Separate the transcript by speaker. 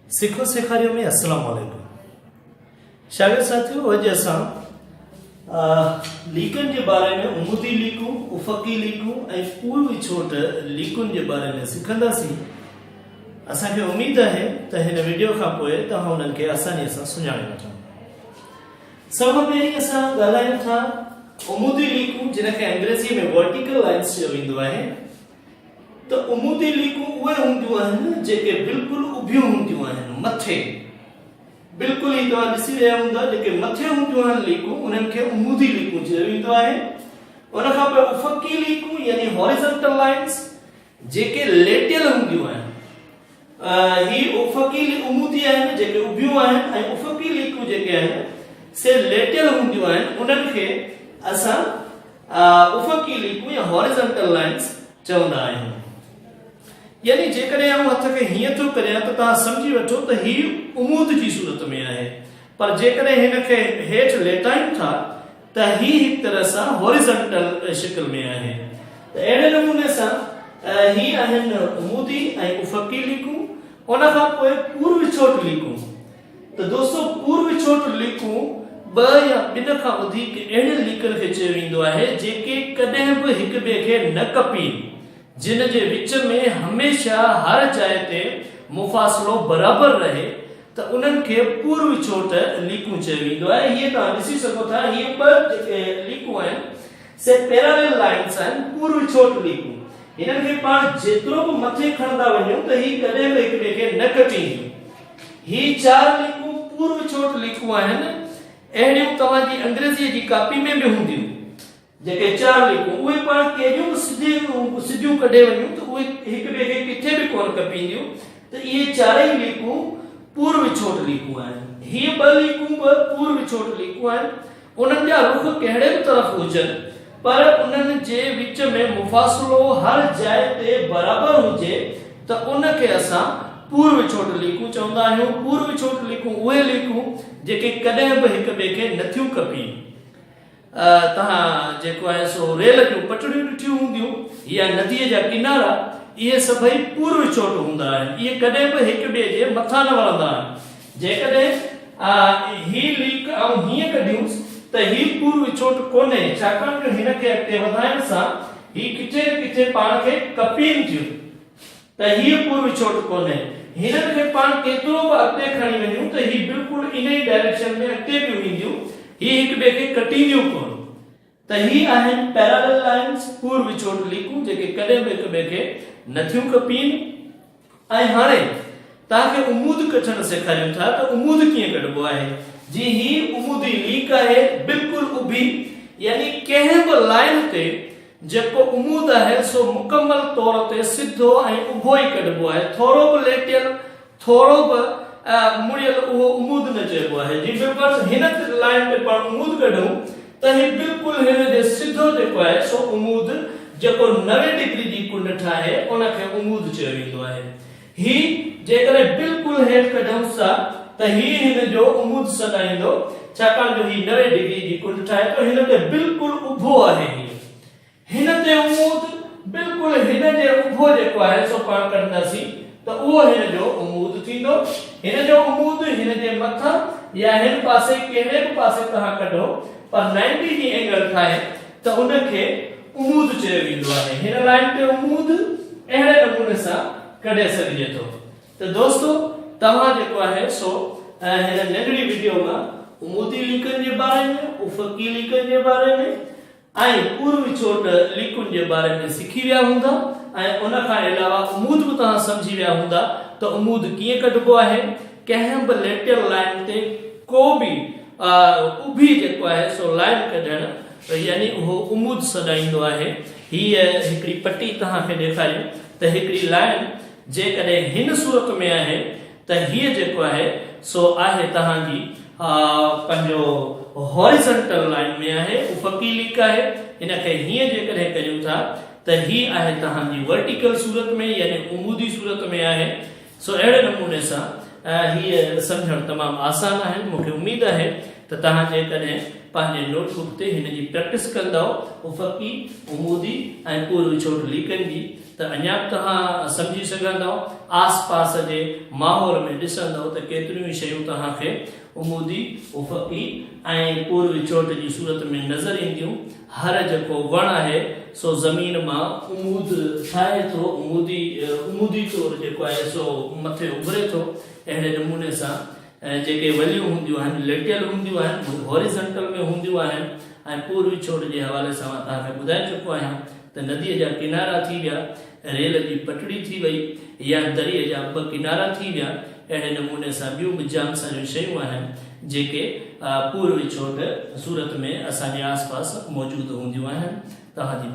Speaker 1: सिखो सेखारियों में अस्सलाम वालेकुम। शागिर्द साथियों, अॼु असां लीकनि जे बारे में उमुदी लीकूं, उफ़क़ी लीकूं ऐं पूर्वी छोट लीकुनि जे बारे में सिखंदासीं। असांखे उमेद आहे त हिन वीडियो खां पोइ तव्हां उन्हनि खे आसानीअ सां सुञाणे वठो। सभ खां पहिरीं असां ॻाल्हायूं था उमुदी लीकूं, जिनखे अंग्रेज़ीअ में वर्टिकल लाइन्स चयो वेंदो आहे। त उमुदी लीकूं उहे हूंदियूं आहिनि जेके बिल्कुलु उभियूं हूंदियूं आहिनि, मथे बिल्कुलु ई तव्हां ॾिसी रहिया हूंदा, जेके मथे हूंदियूं आहिनि लीकूं उन्हनि खे उमुदी लीकूं चयो वेंदो आहे। उन खां पोइ उफ़क़ी लीकूं यानी हॉरिज़ॉन्टल लाइन्स जेके लेटियल हूंदियूं आहिनि। ही उफ़क़ी उमुदी आहिनि जेके उभियूं आहिनि, ऐं उफ़क़ी लीकूं जेके आहिनि से लेटियल हूंदियूं आहिनि, उन्हनि खे असां उफ़क़ी लीकूं या हॉरिज़ॉन्टल लाइन्स चवंदा आहियूं। यानी जेकॾहिं आउं हथ खे हीअं थो करियां त तव्हां सम्झी वठो त ही उमूद जी सूरत में आहे, पर जेकॾहिं हिन खे हेठि लेटायूं था त ही हिकु तरह सां हॉरिज़ॉन्टल शिकल में आहे। त अहिड़े नमूने सां ही आहिनि उमूदी ऐं उफ़क़ी लीकूं। उन खां पोइ पूर्वी छोट लीकूं। त दोस्तो, पूर्वी छोट लीकूं ॿ या ॿिन खां वधीक अहिड़े लीकनि खे चयो वेंदो आहे जेके कॾहिं बि हिक ॿिए खे न कपीनि, जिन जे विच में हमेशा हर जाइ ते मुफ़ासिलो बराबरि रहे, त उन्हनि खे पूर्वी छोट लीकूं चयो वेंदो आहे। हीअ तव्हां ॾिसी सघो था, हीअ ॿ जेके लीकूं आहिनि से पैरेलल लाइन्स आहिनि, पूर्वी छोट लीकूं। हिननि खे पाण जेतिरो बि मथे खणंदा वञूं त ही कॾहिं बि हिक ॿिए खे न कटींदियूं। ही 4 लीकूं पूर्वी छोट लीकूं आहिनि। अहिड़ियूं तव्हांजी अंग्रेज़ीअ जी कापी में बि हूंदियूं, जेके 4 लीकूं उहे पाण केॾियूं सिधियूं कढे वञूं त उहे हिक ॿिए खे किथे बि कोन कपींदियूं। त इहे 4 लीकूं पूर्वी छोट लीकूं आहिनि। हीअ 2 लीकूं बि पूर्वी छोट लीकूं आहिनि। उन्हनि जा रुख कहिड़े बि तरफ़ हुजनि, पर उन्हनि जे विच में मुफ़ासिलो हर जाइ ते बराबरि हुजे, त उनखे असां पूर्वी छोट लीकूं चवंदा आहियूं। पूर्वी छोट लीकूं उहे लीकूं जेके कॾहिं बि हिक ॿिए खे नथियूं कपीनि। तव्हां जेको आहे सो रेल जूं पटड़ियूं ॾिठियूं हूंदियूं या नदीअ जा किनारा, इहे सभई पूर्वी छोट हूंदा आहिनि। इहे कॾहिं बि हिक ॿिए जे मथां न वणंदा आहिनि। जेकॾहिं ही लीक ऐं हीअं कढियूंसि त ही पूर्वी छोट कोन्हे, छाकाणि त हिन खे अॻिते वधाइण सां ही किथे न किथे पाण खे कपीनि थियूं, त हीअ पूर्वी छोट कोन्हे। हिननि खे पाण केतिरो बि अॻिते खणी वञूं त ही बिल्कुलु इन ई डायरेक्शन में अॻिते बि वेंदियूं, ही हिक ॿिए खे कटींदियूं कोन। त ही आहिनि पैरेलल लाइन्स, पूर्वी छोट लीकूं जेके कॾहिं बि हिक ॿिए खे नथियूं कपीनि। ऐं हाणे तव्हांखे उमूद कढणु सेखारियूं था त उमूद कीअं कढबो आहे। जी, ही उमूदी लीक आहे बिल्कुलु उभी, यानी कंहिं बि लाइन ते जेको उमूद आहे सो मुकमल तौर ते सिधो ऐं उभो ई कढबो आहे। थोरो बि लेटियल, थोरो बि मुड़ियल, उहो उमूद न चइबो आहे। जी बिल्कुलु हिन लाइन ते पाण उमूद कढूं त ही बिल्कुलु हिन जे सिधो जेको आहे सो उमूद, जेको 90 डिग्री जी कुंड ठाहे उनखे उमूद चयो वेंदो आहे। ही जेकॾहिं बिल्कुलु हेठि कढूं था त ही हिन जो उमूद सॾाईंदो, छाकाणि जो ही 90 डिग्री जी कुंड ठाहे तो हिन ते बिल्कुलु उभो आहे। हिन ते उमूद बिल्कुलु हिन जे उभो जेको आहे सो पाण कढंदासीं त उहो हिन जो उमूद थींदो। हिन जो उमूद हिन जे मथां या हिन पासे कहिड़े बि पासे तव्हां कढो, पर 90 जी एंगल ठाहे त उनखे उमूद चयो वेंदो आहे। हिन लाइन ते उमूद अहिड़े नमूने सां कढे सघिजे थो। त दोस्तो, तव्हां जेको आहे सो हिन नंढड़ी वीडियो मां उमूदी लीकनि जे बारे में, उफ़क़ी लीकनि जे बारे में ऐं पूर्वी छोट लीकुनि जे बारे में सिखी विया हूंदा, ऐं उन खां अलावा उमूद बि तव्हां सम्झी विया हूंदा त उमूद कीअं कढबो आहे। कंहिं बि लेटियल लाइन ते को बि उभी जेको आहे सो लाइन कढणु यानी उहो उमूद सॾाईंदो आहे। हीअ हिकिड़ी पटी तव्हांखे ॾेखारियूं त हिकिड़ी लाइन जेकॾहिं हिन सूरत में आहे त हीअ जेको आहे सो आहे तव्हांजी पंहिंजो हॉरिज़ॉन्टल लाइन में आहे, उफ़क़ी लीक आहे। हिनखे हीअं जेकॾहिं कयूं था त ही आहे तव्हांजी वर्टिकल सूरत में यानी उमूदी सूरत में आहे। सो अहिड़े नमूने सां हीअ सम्झणु तमामु आसान आहे। मूंखे उमेद आहे त तव्हां जेकॾहिं पंहिंजे नोटबुक ते हिन जी प्रैक्टिस कंदव उफ़क़ी, उमूदी ऐं पूर्वी छोट लीकनि जी, त अञा तव्हां सम्झी सघंदव आस पास जे माहौल में ॾिसंदव त केतिरियूं शयूं तव्हांखे उमूदी उफ़क़ी ऐं पूर्वी चोट जी सूरत में नज़र ईंदियूं। हर जेको वण आहे सो ज़मीन मां उमूद ठाहे थो, उमूदी तौरु जेको आहे सो मथे उभरे थो। अहिड़े नमूने सां जेके वलियूं हूंदियूं आहिनि लेटियल हूंदियूं आहिनि, हॉरिज़ॉन्टल में हूंदियूं आहिनि। ऐं पूर्वी चोट जे हवाले सां मां तव्हांखे ॿुधाए चुको आहियां त नदीअ जा किनारा थी विया, रेल जी पटड़ी थी वई, या दरिया जा ॿ किनारा थी विया। अहिड़े नमूने सां ॿियूं बि जाम सारियूं शयूं आहिनि जेके पूर्वी चोट सूरत में असांजे आस पास मौजूदु हूंदियूं आहिनि। तव्हांजी